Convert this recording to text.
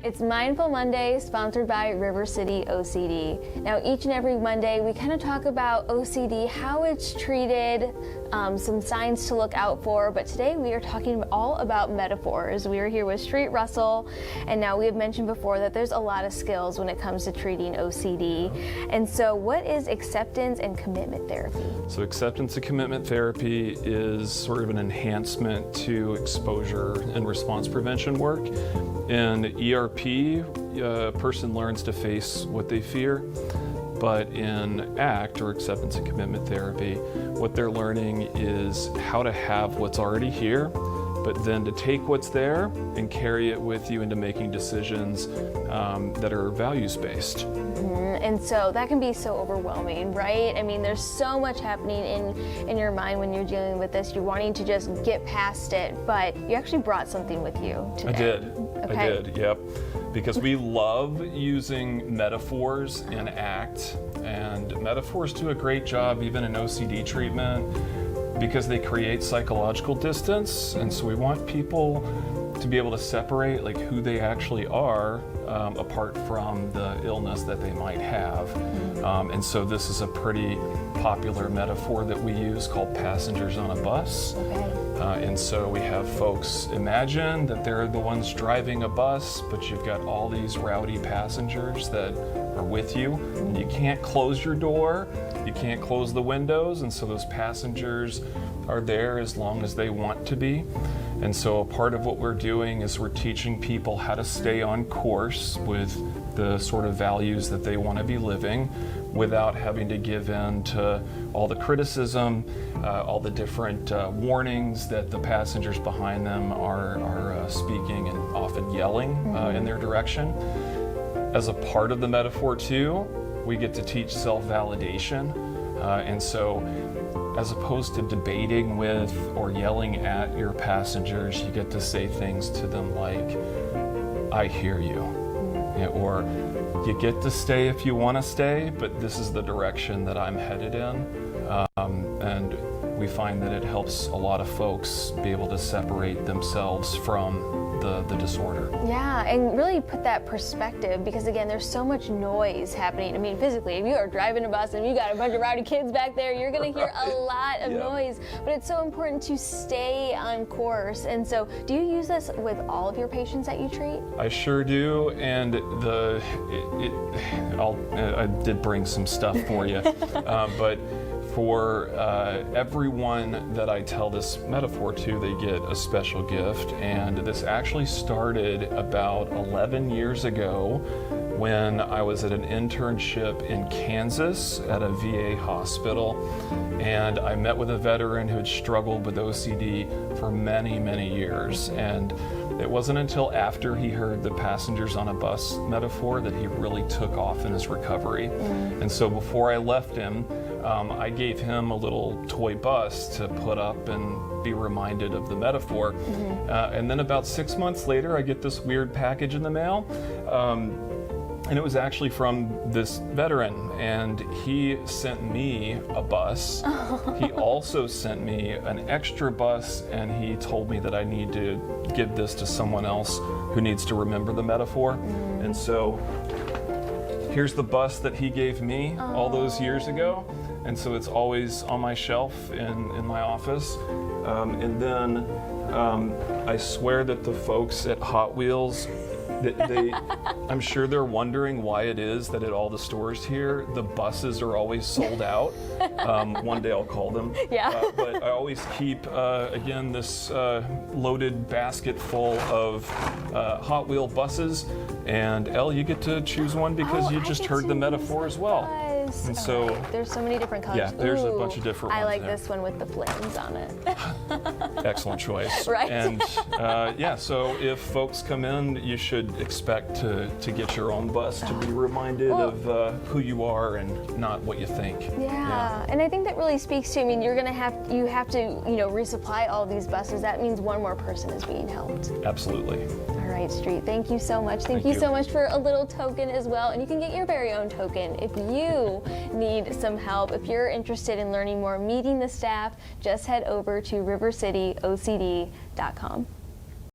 It's Mindful Monday, sponsored by River City OCD. Now, each and every Monday, we kind of talk about OCD, how it's treated, some signs to look out for, but today we are talking all about metaphors. We are here with Street Russell, and now we have mentioned before that there's a lot of skills when it comes to treating OCD. And so what is acceptance and commitment therapy? So acceptance and commitment therapy is sort of an enhancement to exposure and response prevention work. In ERP, a person learns to face what they fear, but in ACT, or acceptance and commitment therapy, what they're learning is how to have what's already here, but then to take what's there and carry it with you into making decisions that are values-based. And so that can be so overwhelming, right? I mean, there's so much happening in your mind when you're dealing with this. You're wanting to just get past it, but you actually brought something with you today. I did. Okay. I did, yep. Because we love using metaphors in ACT, and metaphors do a great job even in OCD treatment because they create psychological distance, and so we want people to be able to separate like who they actually are apart from the illness that they might have. And so this is a pretty popular metaphor that we use called passengers on a bus. Okay. And so we have folks imagine that they're the ones driving a bus, but you've got all these rowdy passengers that are with you. And you can't close your door, you can't close the windows, and so those passengers are there as long as they want to be. And so a part of what we're doing is we're teaching people how to stay on course with the sort of values that they want to be living without having to give in to all the criticism, all the different warnings that the passengers behind them are speaking and often yelling in their direction. As a part of the metaphor too, we get to teach self-validation. And so as opposed to debating with or yelling at your passengers, you get to say things to them like, I hear you. Or you get to stay if you want to stay, but this is the direction that I'm headed in. And we find that it helps a lot of folks be able to separate themselves from the disorder. Yeah, and really put that perspective, because again, there's so much noise happening. I mean, physically, if you are driving a bus and you got a bunch of rowdy kids back there, you're gonna hear a lot of noise, but it's so important to stay on course. And so do you use this with all of your patients that you treat? I sure do, and I did bring some stuff for you, but for everyone that I tell this metaphor to, they get a special gift. And this actually started about 11 years ago when I was at an internship in Kansas at a VA hospital. And I met with a veteran who had struggled with OCD for many, many years. And it wasn't until after he heard the passengers on a bus metaphor that he really took off in his recovery. And so before I left him, I gave him a little toy bus to put up and be reminded of the metaphor. And then about 6 months later, I get this weird package in the mail. And it was actually from this veteran, and he sent me a bus. He also sent me an extra bus, and he told me that I need to give this to someone else who needs to remember the metaphor. And so here's the bus that he gave me all those years ago. And so it's always on my shelf in my office. And then I swear that the folks at Hot Wheels, I'm sure they're wondering why it is that at all the stores here, the buses are always sold out. One day I'll call them. Yeah. But I always keep, again, this loaded basket full of Hot Wheel buses. And Elle, you get to choose one because you just heard the metaphor as well. And so there's so many different colors. Yeah, there's a bunch of different ones. I like there. this one with the flames on it. Excellent choice. Right. And yeah, so if folks come in, you should expect to get your own bus to be reminded of who you are and not what you think. Yeah, and I think that really speaks to, I mean, you have to, resupply all these buses. That means one more person is being helped. Absolutely. All right, Street, thank you so much. Thank you so much for a little token as well. And you can get your very own token if you need some help. If you're interested in learning more, meeting the staff, just head over to rivercityocd.com.